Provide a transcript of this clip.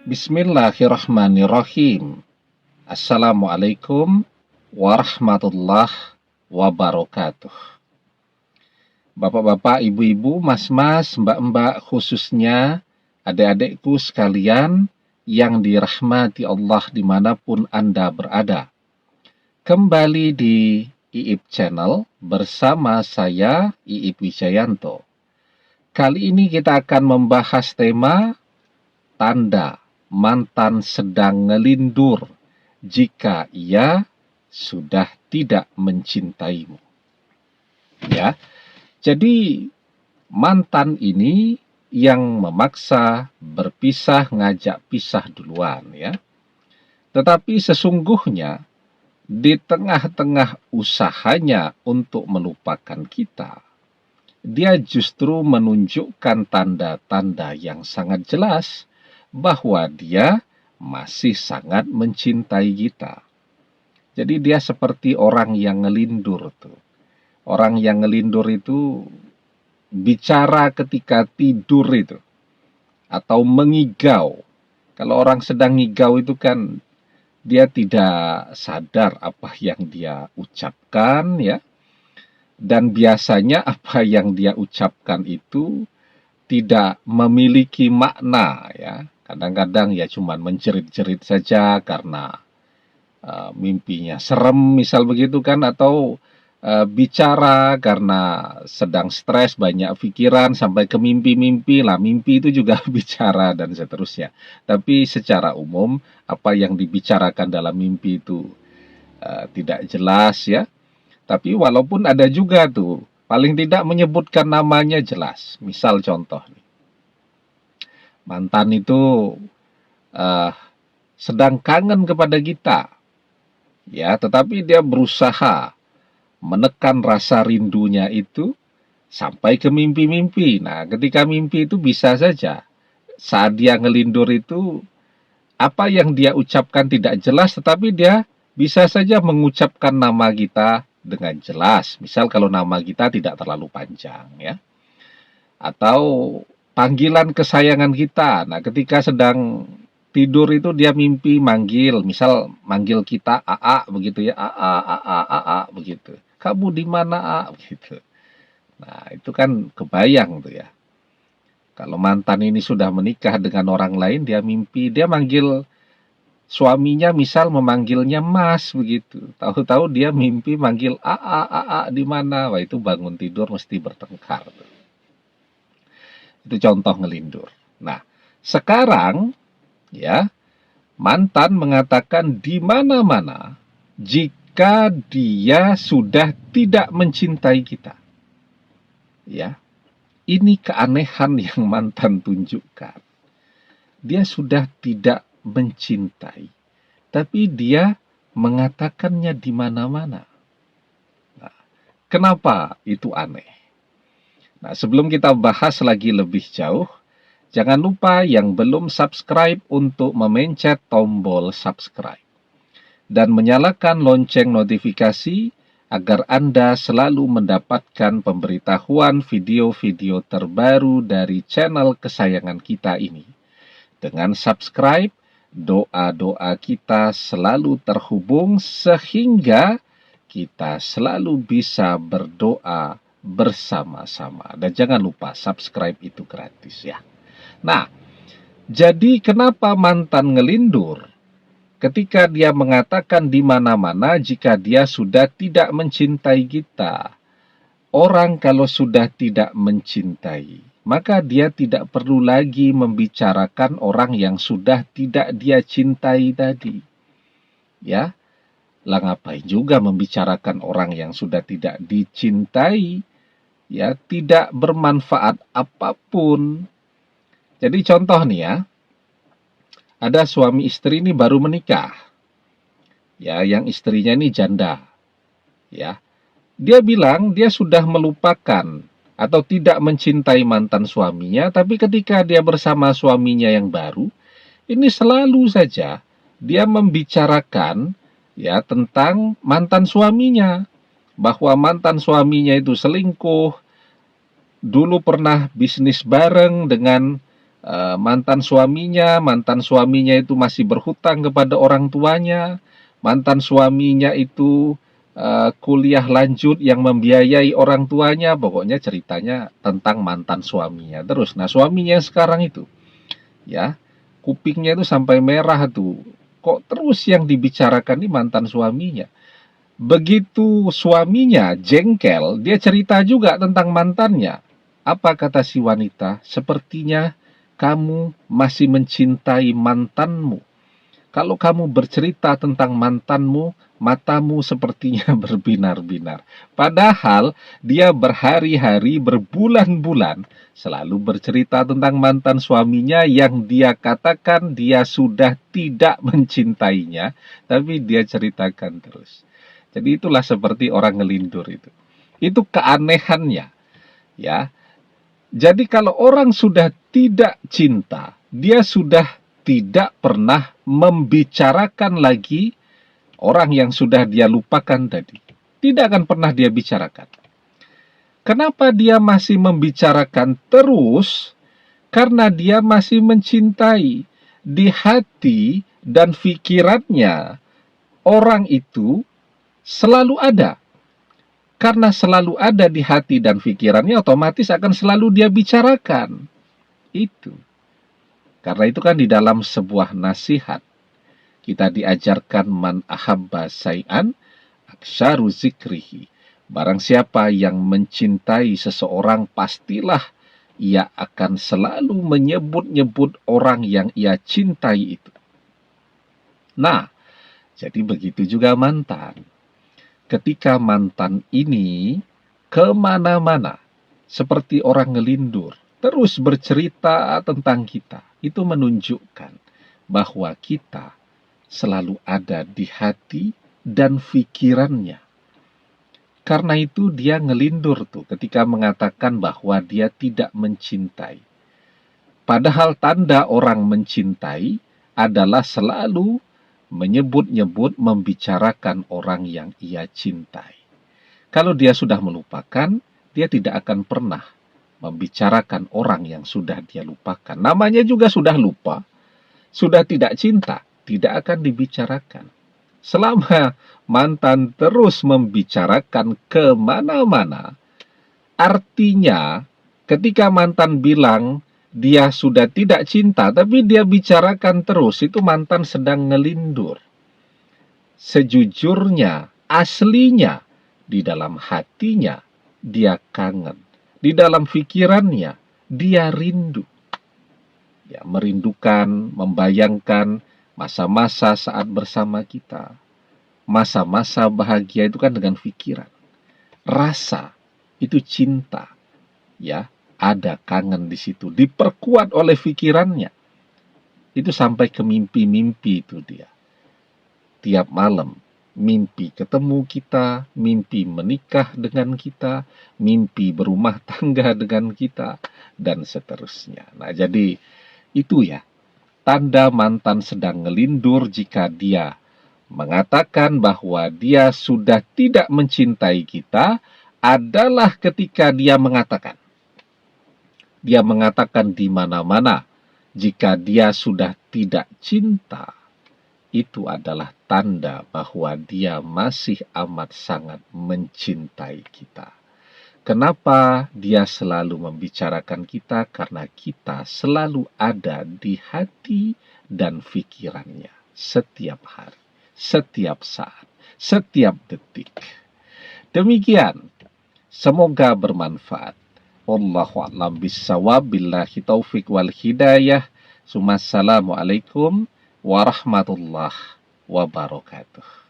Bismillahirrahmanirrahim. Assalamualaikum warahmatullahi wabarakatuh. Bapak-bapak, ibu-ibu, mas-mas, mbak-mbak, khususnya adik-adikku sekalian yang dirahmati Allah dimanapun Anda berada. Kembali di IIP Channel bersama saya, IIP Wijayanto. Kali ini kita akan membahas tema tanda mantan sedang ngelindur jika ia sudah tidak mencintaimu. Ya, jadi mantan ini yang memaksa berpisah, ngajak pisah duluan ya. Tetapi sesungguhnya di tengah-tengah usahanya untuk melupakan kita, dia justru menunjukkan tanda-tanda yang sangat jelas bahwa dia masih sangat mencintai kita. Jadi dia seperti orang yang ngelindur tuh. Orang yang ngelindur itu bicara ketika tidur itu, atau mengigau. Kalau orang sedang ngigau itu kan dia tidak sadar apa yang dia ucapkan ya. Dan biasanya apa yang dia ucapkan itu tidak memiliki makna ya. Kadang-kadang ya cuman menjerit-jerit saja karena mimpinya serem misal begitu kan, atau bicara karena sedang stres, banyak pikiran sampai ke mimpi-mimpi lah. Mimpi itu juga bicara dan seterusnya. Tapi secara umum apa yang dibicarakan dalam mimpi itu tidak jelas ya. Tapi walaupun ada juga tuh, paling tidak menyebutkan namanya jelas. Misal contoh nih, mantan itu sedang kangen kepada kita, ya, tetapi dia berusaha menekan rasa rindunya itu sampai ke mimpi-mimpi. Nah, ketika mimpi itu bisa saja saat dia ngelindur itu apa yang dia ucapkan tidak jelas, tetapi dia bisa saja mengucapkan nama kita dengan jelas. Misal kalau nama kita tidak terlalu panjang ya. Atau panggilan kesayangan kita. Nah, ketika sedang tidur itu dia mimpi manggil, misal manggil kita AA begitu ya. AA begitu. Kamu di mana A begitu. Nah, itu kan kebayang tuh ya. Kalau mantan ini sudah menikah dengan orang lain, dia mimpi, dia manggil suaminya misal memanggilnya Mas begitu. Tahu-tahu dia mimpi manggil AA di mana? Wah, itu bangun tidur mesti bertengkar. Itu contoh ngelindur. Nah, sekarang ya, mantan mengatakan di mana-mana jika dia sudah tidak mencintai kita. Ya. Ini keanehan yang mantan tunjukkan. Dia sudah tidak mencintai, tapi dia mengatakannya di mana-mana. Nah, kenapa itu aneh? Nah, sebelum kita bahas lagi lebih jauh, jangan lupa yang belum subscribe untuk memencet tombol subscribe dan menyalakan lonceng notifikasi agar Anda selalu mendapatkan pemberitahuan video-video terbaru dari channel kesayangan kita ini. Dengan subscribe, doa-doa kita selalu terhubung sehingga kita selalu bisa berdoa bersama-sama. Dan jangan lupa subscribe itu gratis ya. Nah, jadi kenapa mantan ngelindur? Ketika dia mengatakan di mana-mana jika dia sudah tidak mencintai kita. Orang kalau sudah tidak mencintai, maka dia tidak perlu lagi membicarakan orang yang sudah tidak dia cintai tadi. Ya, lah ngapain juga membicarakan orang yang sudah tidak dicintai? Ya, tidak bermanfaat apapun. Jadi contoh nih ya, ada suami istri ini baru menikah. Ya, yang istrinya ini janda. Ya. Dia bilang dia sudah melupakan atau tidak mencintai mantan suaminya, tapi ketika dia bersama suaminya yang baru, ini selalu saja dia membicarakan ya tentang mantan suaminya, bahwa mantan suaminya itu selingkuh, dulu pernah bisnis bareng dengan mantan suaminya itu masih berhutang kepada orang tuanya, mantan suaminya itu kuliah lanjut yang membiayai orang tuanya, pokoknya ceritanya tentang mantan suaminya terus. Nah, suaminya sekarang itu, ya, kupingnya itu sampai merah tuh. Kok terus yang dibicarakan ini mantan suaminya? Begitu suaminya jengkel, dia cerita juga tentang mantannya. Apa kata si wanita? Sepertinya kamu masih mencintai mantanmu. Kalau kamu bercerita tentang mantanmu, matamu sepertinya berbinar-binar. Padahal dia berhari-hari, berbulan-bulan selalu bercerita tentang mantan suaminya yang dia katakan dia sudah tidak mencintainya, tapi dia ceritakan terus. Jadi itulah seperti orang ngelindur itu. Itu keanehannya, ya. Jadi kalau orang sudah tidak cinta, dia sudah tidak pernah membicarakan lagi orang yang sudah dia lupakan tadi. Tidak akan pernah dia bicarakan. Kenapa dia masih membicarakan terus? Karena dia masih mencintai. Di hati dan pikirannya, orang itu selalu ada. Karena selalu ada di hati dan pikirannya, otomatis akan selalu dia bicarakan. Itu. Karena itu kan di dalam sebuah nasihat, kita diajarkan man ahabba say'an aksyaru zikrihi. Barang siapa yang mencintai seseorang, pastilah ia akan selalu menyebut-nyebut orang yang ia cintai itu. Nah, jadi begitu juga mantan. Ketika mantan ini kemana-mana, seperti orang ngelindur, terus bercerita tentang kita, itu menunjukkan bahwa kita selalu ada di hati dan pikirannya. Karena itu dia ngelindur tuh ketika mengatakan bahwa dia tidak mencintai. Padahal tanda orang mencintai adalah selalu menyebut-nyebut, membicarakan orang yang ia cintai. Kalau dia sudah melupakan, dia tidak akan pernah membicarakan orang yang sudah dia lupakan. Namanya juga sudah lupa, sudah tidak cinta, tidak akan dibicarakan. Selama mantan terus membicarakan kemana-mana, artinya ketika mantan bilang dia sudah tidak cinta, tapi dia bicarakan terus, itu mantan sedang ngelindur. Sejujurnya, aslinya, di dalam hatinya, dia kangen. Di dalam pikirannya, dia rindu. Ya, merindukan, membayangkan masa-masa saat bersama kita. Masa-masa bahagia itu kan dengan pikiran. Rasa, itu cinta. Ya, ada kangen di situ, diperkuat oleh pikirannya. Itu sampai ke mimpi-mimpi itu dia. Tiap malam, mimpi ketemu kita, mimpi menikah dengan kita, mimpi berumah tangga dengan kita, dan seterusnya. Nah, jadi itu ya, tanda mantan sedang ngelindur jika dia mengatakan bahwa dia sudah tidak mencintai kita adalah ketika dia mengatakan di mana-mana jika dia sudah tidak cinta, itu adalah tanda bahwa dia masih amat sangat mencintai kita. Kenapa dia selalu membicarakan kita? Karena kita selalu ada di hati dan pikirannya setiap hari, setiap saat, setiap detik. Demikian, semoga bermanfaat. Wallahu a'lam bishawab, billahi taufik wal hidayah. Assalamualaikum warahmatullahi wabarakatuh.